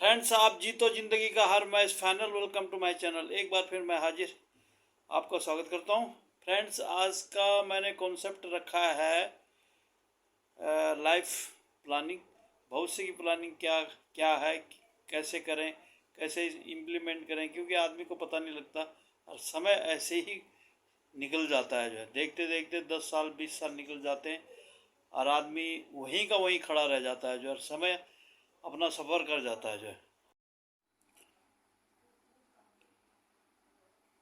Friends, आप जीतो जिंदगी का हर match final. Welcome to my channel. एक बार फिर मैं हाजिर आपका स्वागत करता हूं। फ्रेंड्स, आज का मैंने कॉन्सेप्ट रखा है लाइफ प्लानिंग। भविष्य की प्लानिंग क्या क्या है, कैसे करें, कैसे इम्प्लीमेंट करें, क्योंकि आदमी को पता नहीं लगता और समय ऐसे ही निकल जाता है। जो है देखते देखते 10 साल 20 साल निकल जाते हैं और आदमी वहीं का वहीं खड़ा रह जाता है। जो है समय अपना सफ़र कर जाता है। जो है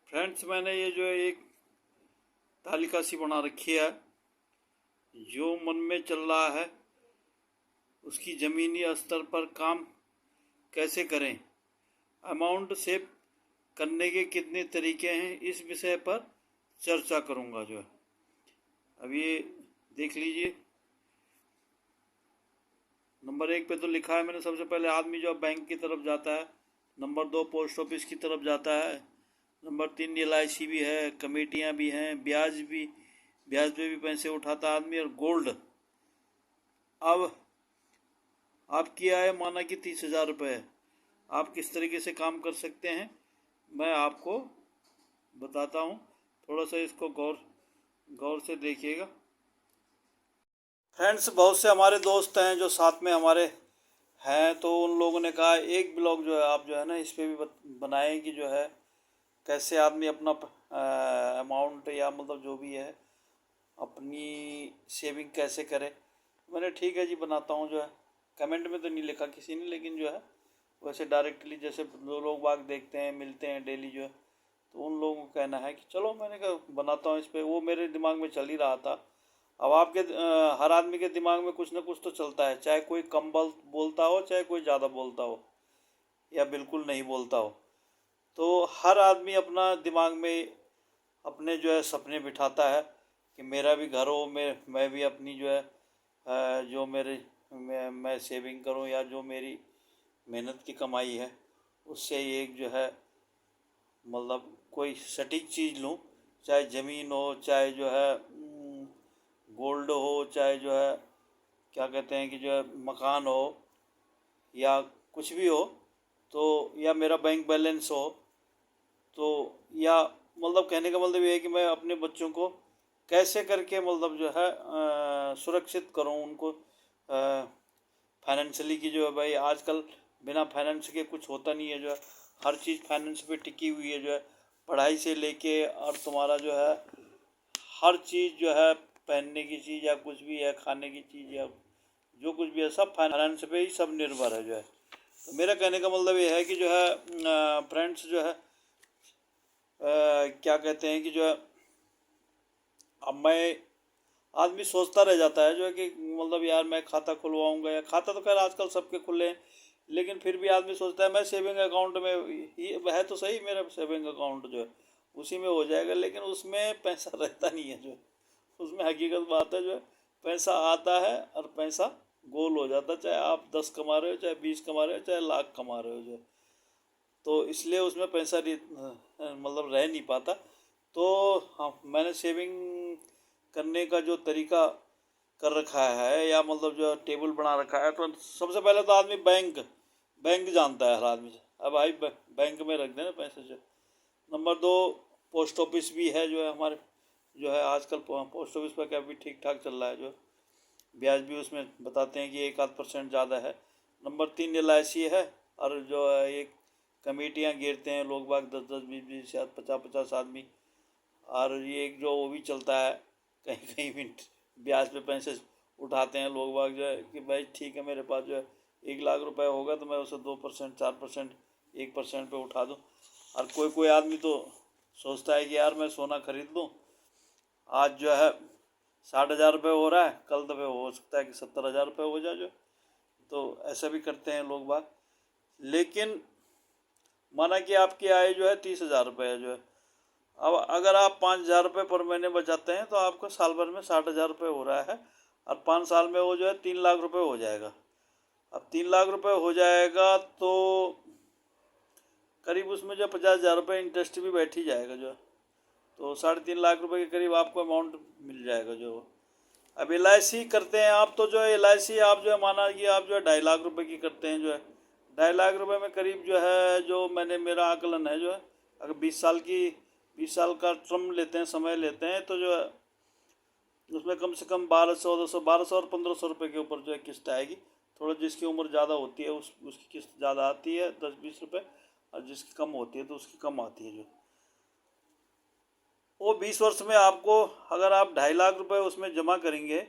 फ्रेंड्स, मैंने ये जो है एक तालिका सी बना रखी है। जो मन में चल रहा है उसकी ज़मीनी स्तर पर काम कैसे करें, अमाउंट सेव करने के कितने तरीके हैं, इस विषय पर चर्चा करूंगा। जो है अब ये देख लीजिए। नंबर 1 पे तो लिखा है मैंने, सबसे पहले आदमी जो बैंक की तरफ जाता है। नंबर 2 पोस्ट ऑफिस की तरफ जाता है। नंबर 3 LIC भी है, कमेटियां भी हैं, ब्याज पे भी पैसे उठाता आदमी। और गोल्ड, अब आपकी आय माना कि 30,000 रुपये है, आप किस तरीके से काम कर सकते हैं मैं आपको बताता हूँ। थोड़ा सा इसको गौर से देखिएगा। फ्रेंड्स, बहुत से हमारे दोस्त हैं जो साथ में हमारे हैं, तो उन लोगों ने कहा एक ब्लॉग जो है आप जो है ना इस पे भी बनाएं कि जो है कैसे आदमी अपना अमाउंट या मतलब जो भी है अपनी सेविंग कैसे करे। मैंने ठीक है जी बनाता हूँ। जो है कमेंट में तो नहीं लिखा किसी ने, लेकिन जो है वैसे डायरेक्टली जैसे जो लोग बाग देखते हैं मिलते हैं डेली जो है, तो उन लोगों को कहना है कि चलो, मैंने कहा बनाता हूँ इस पर। वो मेरे दिमाग में चल ही रहा था। अब आपके हर आदमी के दिमाग में कुछ ना कुछ तो चलता है, चाहे कोई कम बोलता हो, चाहे कोई ज़्यादा बोलता हो या बिल्कुल नहीं बोलता हो। तो हर आदमी अपना दिमाग में अपने जो है सपने बिठाता है कि मेरा भी घर हो, मैं भी अपनी जो है जो मैं सेविंग करूं या जो मेरी मेहनत की कमाई है उससे एक जो है मतलब कोई सटीक चीज़ लूं, चाहे ज़मीन हो, चाहे जो है गोल्ड हो, चाहे जो है क्या कहते हैं कि जो है मकान हो या कुछ भी हो, तो या मेरा बैंक बैलेंस हो, तो या मतलब कहने का मतलब ये है कि मैं अपने बच्चों को कैसे करके मतलब जो है सुरक्षित करूं उनको फाइनेंशियली। की जो है भाई आजकल बिना फाइनेंस के कुछ होता नहीं है। जो है हर चीज़ फाइनेंस पे टिकी हुई है। जो है पढ़ाई से लेके और तुम्हारा जो है हर चीज़ जो है पहनने की चीज़ या कुछ भी है, खाने की चीज़ या जो कुछ भी है, सब फाइनेंस पे ही सब निर्भर है। जो है तो मेरा कहने का मतलब ये है कि जो है फ्रेंड्स जो है क्या कहते हैं कि जो है अब मैं आदमी सोचता रह जाता है जो है कि मतलब यार मैं खाता खुलवाऊंगा, या खाता तो खैर आजकल सबके खुले हैं, लेकिन फिर भी आदमी सोचता है मैं सेविंग अकाउंट में, ये है तो सही मेरा सेविंग अकाउंट जो है उसी में हो जाएगा, लेकिन उसमें पैसा रहता नहीं है। जो है उसमें हकीकत बात है, जो है पैसा आता है और पैसा गोल हो जाता है, चाहे आप 10 कमा रहे हो, चाहे 20 कमा रहे हो, चाहे लाख कमा रहे हो। जो है तो इसलिए उसमें पैसा मतलब रह नहीं पाता। तो हाँ, मैंने सेविंग करने का जो तरीका कर रखा है या मतलब जो टेबल बना रखा है, तो सबसे पहले तो आदमी बैंक जानता है हर आदमी। अब भाई बैंक में रख देना पैसे। जो नंबर 2 पोस्ट ऑफिस भी है। जो है हमारे जो है आजकल पोस्ट ऑफिस पर क्या भी ठीक ठाक चल रहा है। जो ब्याज भी उसमें बताते हैं कि 1-8% ज़्यादा है। नंबर 3 LIC है। और जो है एक कमेटियाँ गिरते हैं लोग बाग 10-10 20-20 या 50-50 आदमी। और ये एक जो वो भी चलता है कहीं कहीं भी ब्याज पे पैसे उठाते हैं लोग बाग। जो है कि भाई ठीक है, मेरे पास जो है 1 लाख रुपए होगा तो मैं उसे 2% 4% 1% पे उठा दूँ। और कोई कोई आदमी तो सोचता है कि यार मैं सोना खरीद लूँ, आज जो है 60,000 रुपये हो रहा है, कल दफे हो सकता है कि 70,000 रुपये हो जाए। जो तो ऐसा भी करते हैं लोग बाग। लेकिन माना कि आपकी आय जो है 30,000 रुपये है। जो है अब अगर आप 5,000 रुपये पर महीने बचाते हैं तो आपको साल भर में 60,000 रुपये हो रहा है, और 5 साल में वो जो है 3 लाख रुपये हो जाएगा। अब 3 लाख रुपये हो जाएगा तो करीब उसमें जो 50,000 रुपये इंटरेस्ट भी बैठ ही जाएगा। जो तो 3.5 लाख रुपये के करीब आपको अमाउंट मिल जाएगा। जो अब LIC करते हैं आप, तो जो है LIC आप जो है माना कि आप जो है 2.5 लाख रुपये की करते हैं। जो है 2.5 लाख रुपए में करीब जो है, जो मैंने मेरा आकलन है जो है, अगर 20 साल का टर्म लेते हैं, समय लेते हैं, तो जो है उसमें कम से कम 1200 और 1500 रुपये के ऊपर जो है किस्त आएगी। थोड़ा जिसकी उम्र ज़्यादा होती है उसकी किस्त ज़्यादा आती है, 10-20 रुपये, और जिसकी कम होती है तो उसकी कम आती है। जो वो 20 वर्ष में आपको, अगर आप 2.5 लाख रुपए उसमें जमा करेंगे,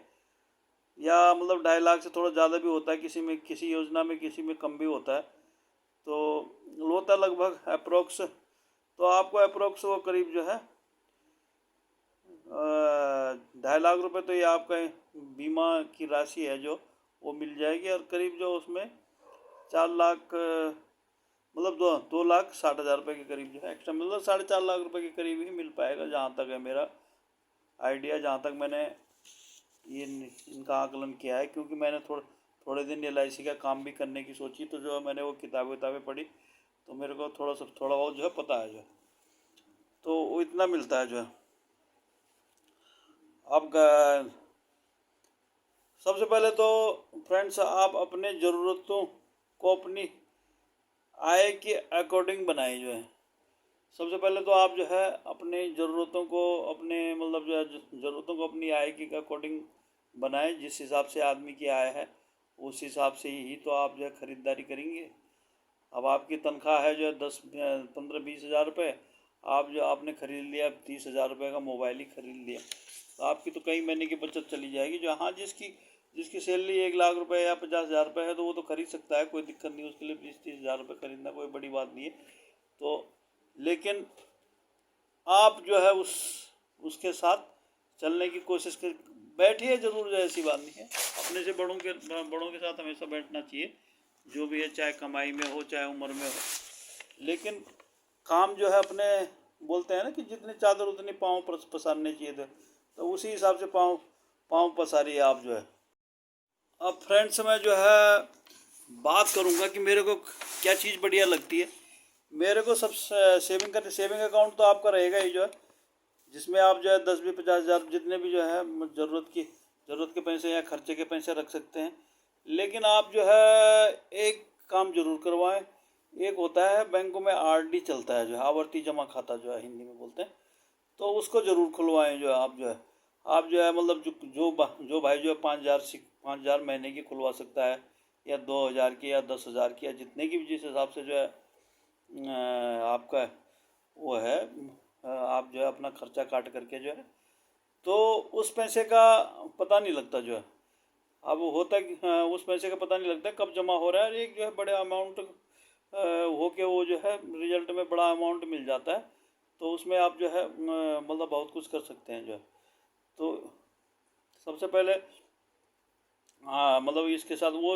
या मतलब 2.5 लाख से थोड़ा ज़्यादा भी होता है, किसी योजना में किसी में कम भी होता है, तो होता लगभग अप्रोक्स, तो आपको अप्रोक्स वो करीब जो है 2.5 लाख रुपए तो ये आपका बीमा की राशि है जो वो मिल जाएगी। और करीब जो उसमें 4 लाख, मतलब 2,60,000 रुपये के करीब जो है एक्स्ट्रा, मतलब 4.5 लाख रुपए के करीब ही मिल पाएगा, जहाँ तक है मेरा आइडिया, जहाँ तक मैंने ये इनका आकलन किया है। क्योंकि मैंने थोड़े दिन LIC का काम भी करने की सोची, तो जो है मैंने वो किताबें पढ़ी, तो मेरे को थोड़ा बहुत जो है पता है जो है, तो वो इतना मिलता है जो है। अब सबसे पहले तो फ्रेंड्स, आप अपने ज़रूरतों को अपनी आय के अकॉर्डिंग बनाए जो है। सबसे पहले तो आप जो है अपने ज़रूरतों को, अपने मतलब जो है ज़रूरतों को अपनी आय के अकॉर्डिंग बनाएं। जिस हिसाब से आदमी की आय है उस हिसाब से ही तो आप जो है ख़रीदारी करेंगे। अब आपकी तनख्वाह है जो है 10-15-20 हज़ार रुपये, आप जो आपने ख़रीद लिया 30 हज़ार रुपये का मोबाइल ही ख़रीद लिया, तो आपकी तो कई महीने की बचत चली जाएगी। जो हाँ, जिसकी सैलरी 1 लाख रुपए या 50 हज़ार रुपये है, तो वो तो खरीद सकता है, कोई दिक्कत नहीं, उसके लिए 20-30 हज़ार रुपये खरीदना कोई बड़ी बात नहीं है। तो लेकिन आप जो है उसके साथ चलने की कोशिश कर, बैठिए ज़रूर, ऐसी बात नहीं है। अपने से बड़ों के साथ हमेशा बैठना चाहिए, जो भी है, चाहे कमाई में हो चाहे उम्र में हो। लेकिन काम जो है अपने, बोलते हैं ना कि जितनी चादर उतनी पाँव पसारने चाहिए थे, तो उसी हिसाब से पाँव पसारिए आप जो है। अब फ्रेंड्स, मैं जो है बात करूँगा कि मेरे को क्या चीज़ बढ़िया लगती है। मेरे को सब सेविंग अकाउंट तो आपका रहेगा ही जो है, जिसमें आप जो है 10-20-50 हज़ार जितने भी जो है ज़रूरत के पैसे या खर्चे के पैसे रख सकते हैं। लेकिन आप जो है एक काम जरूर करवाएं। एक होता है बैंकों में RD चलता है, जो है आवर्ती जमा खाता जो है हिंदी में बोलते हैं, तो उसको ज़रूर खुलवाएं। जो है आप जो है मतलब जो भाई जो है 5,000 महीने की खुलवा सकता है, या 2,000 की, या 10,000 की, या जितने की जिस हिसाब से जो है आपका वो है, आप जो है अपना खर्चा काट करके जो है, तो उस पैसे का पता नहीं लगता जो है। अब होता कि उस पैसे का पता नहीं लगता कब जमा हो रहा है। एक जो है बड़े अमाउंट हो के वो जो है रिजल्ट में बड़ा अमाउंट मिल जाता है, तो उसमें आप जो है मतलब बहुत कुछ कर सकते हैं जो है। तो सबसे पहले मतलब इसके साथ वो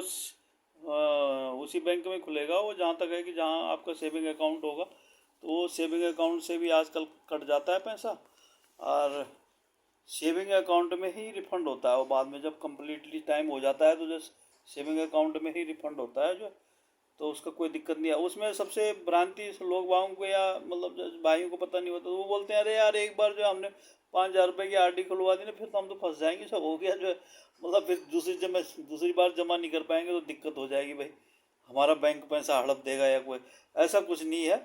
उसी बैंक में खुलेगा वो, जहाँ तक है कि जहाँ आपका सेविंग अकाउंट होगा, तो वो सेविंग अकाउंट से भी आजकल कट जाता है पैसा, और सेविंग अकाउंट में ही रिफंड होता है वो बाद में, जब कम्प्लीटली टाइम हो जाता है तो जो सेविंग अकाउंट में ही रिफंड होता है जो, तो उसका कोई दिक्कत नहीं है। उसमें सबसे भ्रांति लोग बागों को या मतलब भाइयों को पता नहीं होता, तो वो बोलते हैं अरे यार एक बार जो हमने 5,000 रुपये की RD खुलवा दी ना, फिर तो हम तो फंस जाएंगे, सब हो गया जो है, मतलब फिर दूसरी बार जमा नहीं कर पाएंगे तो दिक्कत हो जाएगी भाई, हमारा बैंक पैसा हड़प देगा या कोई। ऐसा कुछ नहीं है।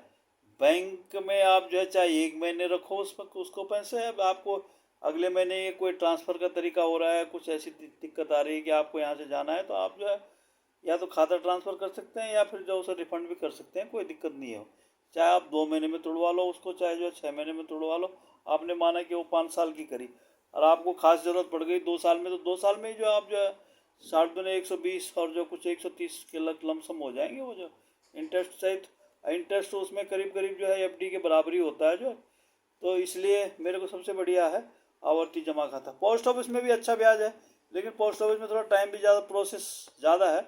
बैंक में आप जो है चाहे 1 महीने रखो उसको पैसे, अब आपको अगले महीने ये कोई ट्रांसफ़र का तरीका हो रहा है, कुछ ऐसी दिक्कत आ रही है कि आपको यहाँ से जाना है, तो आप जो है या तो खाता ट्रांसफ़र कर सकते हैं, या फिर जो उसे रिफ़ंड भी कर सकते हैं, कोई दिक्कत नहीं है। चाहे आप 2 महीने में तोड़वा लो उसको, चाहे जो है 6 महीने में तोड़वा लो। आपने माना कि वो 5 साल की करी, और आपको खास ज़रूरत पड़ गई 2 साल में, तो 2 साल में ही जो आप जो है 60×120 और जो कुछ 130 के लमसम हो जाएंगे वो, जो इंटरेस्ट सहित। इंटरेस्ट उसमें करीब करीब जो है FD के बराबर ही होता है जो, तो इसलिए मेरे को सबसे बढ़िया है आवर्ती जमा खाता। पोस्ट ऑफिस में भी अच्छा ब्याज है, लेकिन पोस्ट ऑफिस में थोड़ा टाइम भी ज़्यादा, प्रोसेस ज़्यादा है,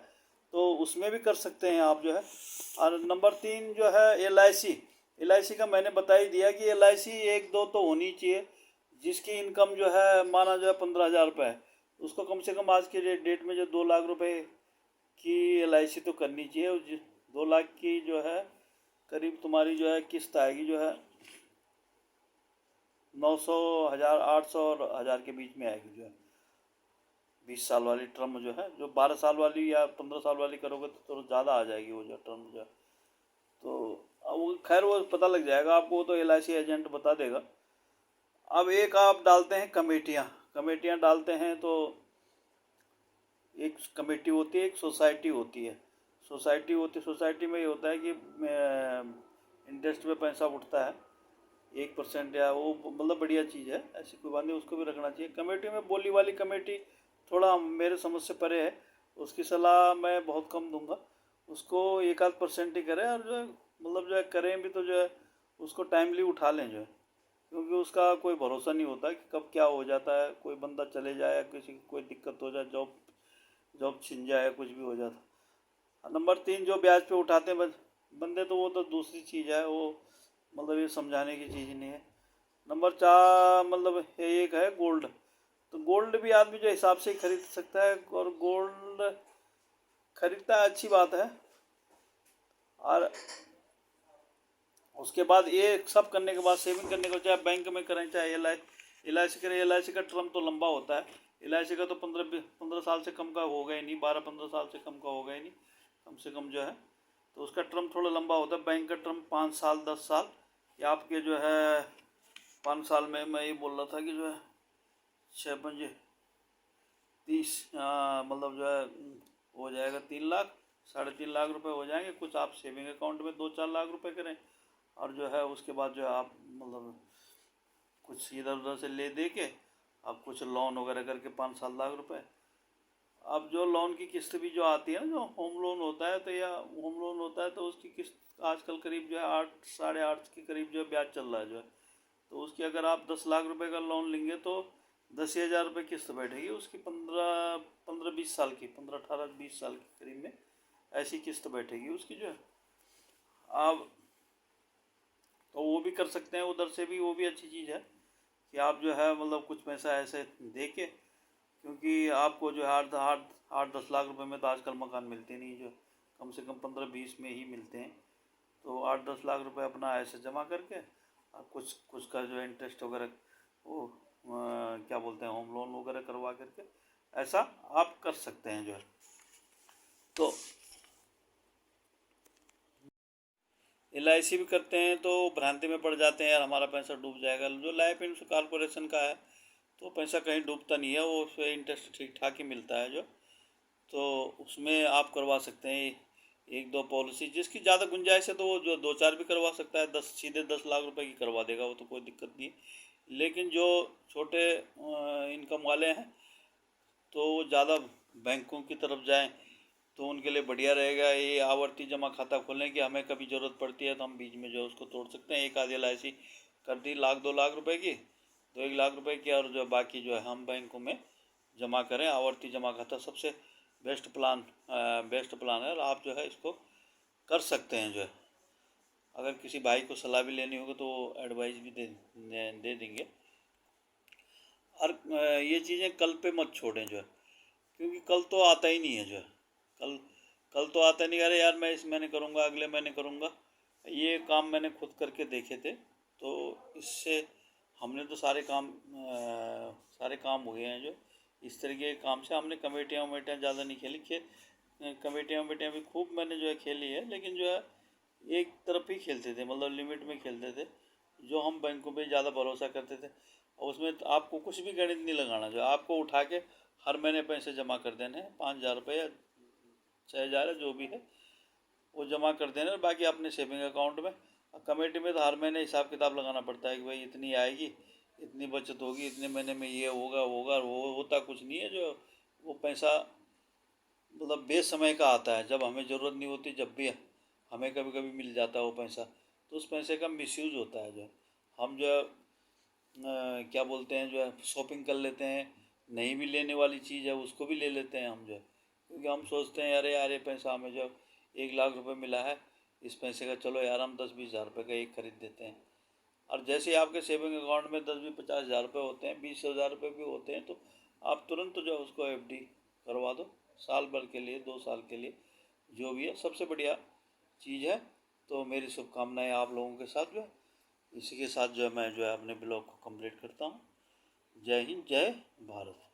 तो उसमें भी कर सकते हैं आप जो है। और नंबर 3 जो है LIC का मैंने बता ही दिया कि LIC 1-2 तो होनी चाहिए। जिसकी इनकम जो है माना जो है 15,000 रुपये है, उसको कम से कम आज के डेट में जो 2 लाख रुपए की LIC तो करनी चाहिए। 2 लाख की जो है करीब तुम्हारी जो है किस्त आएगी जो है 900, 1,000, 800 और 1,000 के बीच में आएगी जो है। 20 साल वाली टर्म जो है, जो 12 साल वाली या 15 साल वाली करोगे तो थोड़ा ज़्यादा आ जाएगी वो जो टर्म जो है। तो वो खैर वो पता लग जाएगा आपको, वो तो LIC एजेंट बता देगा। अब एक आप डालते हैं कमेटियाँ डालते हैं, तो एक कमेटी होती है, एक सोसाइटी होती है। सोसाइटी में ये होता है कि इंटरेस्ट पे पैसा उठता है 1% या वो मतलब बढ़िया चीज़ है, ऐसी कोई बात नहीं, उसको भी रखना चाहिए। कमेटी में बोली वाली कमेटी थोड़ा मेरे समझ से परे है, उसकी सलाह मैं बहुत कम दूंगा। उसको 1-8% ही करें, और जो है मतलब जो है करें भी तो जो है उसको टाइमली उठा लें जो है, क्योंकि उसका कोई भरोसा नहीं होता कि कब क्या हो जाता है, कोई बंदा चले जाए, किसी की कोई दिक्कत हो जाए, जॉब छिन जाए, कुछ भी हो जाता। नंबर 3 जो ब्याज पे उठाते हैं बंदे, तो वो तो दूसरी चीज़ है, वो मतलब ये समझाने की चीज़ नहीं है। नंबर 4 मतलब एक है गोल्ड। तो गोल्ड भी आदमी जो हिसाब से ही खरीद सकता है, और गोल्ड खरीदता है, अच्छी बात है। और उसके बाद ये सब करने के बाद सेविंग करने के बाद, चाहे बैंक में करें चाहे LIC करें, LIC का टर्म तो लंबा होता है। LIC का तो 15 साल से कम का होगा ही नहीं, 12-15 साल से कम का होगा ही नहीं, कम से कम जो है। तो उसका टर्म थोड़ा लंबा होता है। बैंक का टर्म 5 साल 10 साल, या आपके जो है 5 साल में मैं ये बोल रहा था कि जो है 6-5-30 मतलब जो है हो जाएगा 3 लाख 3.5 लाख रुपए हो जाएंगे। कुछ आप सेविंग अकाउंट में 2-4 लाख रुपए करें, और जो है उसके बाद जो है आप मतलब कुछ इधर उधर से ले दे के आप कुछ लोन वगैरह करके 5-7 लाख रुपए। अब जो लोन की किस्त भी जो आती है ना, जो होम लोन होता है, तो या होम लोन होता है तो उसकी किस्त आजकल करीब जो है 8-8.5 के करीब जो है ब्याज चल रहा है जो है। तो उसकी अगर आप 10 लाख रुपए का लोन लेंगे तो 10,000 रुपये किस्त बैठेगी उसकी, 15-20 साल की, 15-18-20 साल के करीब में ऐसी किस्त बैठेगी उसकी जो है। अब तो वो भी कर सकते हैं उधर से भी, वो भी अच्छी चीज़ है कि आप जो है मतलब कुछ पैसा ऐसे दे के, क्योंकि आपको जो है 8-10 लाख रुपए में तो आजकल मकान मिलते नहीं, जो कम से कम 15-20 में ही मिलते हैं। तो 8-10 लाख रुपए अपना ऐसे जमा करके आप कुछ का जो है इंटरेस्ट वगैरह वो क्या बोलते हैं होम लोन वगैरह करवा करके ऐसा आप कर सकते हैं जो है। तो LIC भी करते हैं तो भ्रांति में पड़ जाते हैं यार हमारा पैसा डूब जाएगा। जो लाइफ इंश्योरेंस कॉर्पोरेशन का है तो पैसा कहीं डूबता नहीं है, वो उसमें इंटरेस्ट ठीक ठाक ही मिलता है जो। तो उसमें आप करवा सकते हैं 1-2 पॉलिसी, जिसकी ज़्यादा गुंजाइश है तो वो जो 2-4 भी करवा सकता है, 10 लाख रुपए की करवा देगा, वो तो कोई दिक्कत नहीं। लेकिन जो छोटे इनकम वाले हैं तो वो ज़्यादा बैंकों की तरफ जाएं तो उनके लिए बढ़िया रहेगा ये आवर्ती जमा खाता खोलें, कि हमें कभी ज़रूरत पड़ती है तो हम बीच में जो उसको तोड़ सकते हैं। एक आधी LIC कर दी 1-2 लाख रुपए की, 2-1 लाख रुपए की, और जो बाकी जो है हम बैंकों में जमा करें। आवर्ती जमा खाता सबसे बेस्ट प्लान है, और आप जो है इसको कर सकते हैं जो है। अगर किसी भाई को सलाह भी लेनी होगी तो वो एडवाइस भी दे देंगे। और ये चीज़ें कल पे मत छोड़ें जो है, क्योंकि कल तो आता ही नहीं है जो है। कल तो आता नहीं, अरे यार मैं इस महीने करूँगा, अगले महीने करूँगा। ये काम मैंने खुद करके देखे थे, तो इससे हमने तो सारे काम हो गए हैं जो। इस तरीके के काम से हमने कमेटियाँ ज़्यादा नहीं खेली, कमेटियाँ भी खूब मैंने जो है खेली है, लेकिन जो है एक तरफ ही खेलते थे, मतलब लिमिट में खेलते थे। जो हम बैंकों पे ज़्यादा भरोसा करते थे, और उसमें तो आपको कुछ भी गणित नहीं लगाना, जो आपको उठा के हर महीने पैसे जमा कर देने हैं, 5,000 रुपये या 6,000 जो भी है वो जमा कर देना, और बाकी अपने सेविंग अकाउंट में। कमेटी में तो हर महीने हिसाब किताब लगाना पड़ता है कि भाई इतनी आएगी, इतनी बचत होगी, इतने महीने में ये होगा और वो होता कुछ नहीं है जो। वो पैसा मतलब बेसमय का आता है, जब हमें ज़रूरत नहीं होती, जब भी हमें कभी कभी मिल जाता है वो पैसा, तो उस पैसे का मिसयूज़ होता है जो। हम जो क्या बोलते हैं जो है शॉपिंग कर लेते हैं, नहीं भी लेने वाली चीज़ है उसको भी ले लेते हैं हम जो, क्योंकि हम सोचते हैं अरे यार ये पैसा हमें जो 1 लाख रुपए मिला है, इस पैसे का चलो यार हम 10-20 हज़ार रुपये का एक खरीद देते हैं। और जैसे ही आपके सेविंग अकाउंट में 10-20-50 हज़ार रुपये होते हैं, 20 हज़ार रुपये भी होते हैं, तो आप तुरंत जो उसको FD करवा दो, साल भर के लिए, 2 साल के लिए, जो भी है सबसे बढ़िया चीज़ है। तो मेरी शुभकामनाएं आप लोगों के साथ जो है। इसी के साथ जो है मैं जो है अपने ब्लॉग को कंप्लीट करता हूँ। जय हिंद, जय भारत।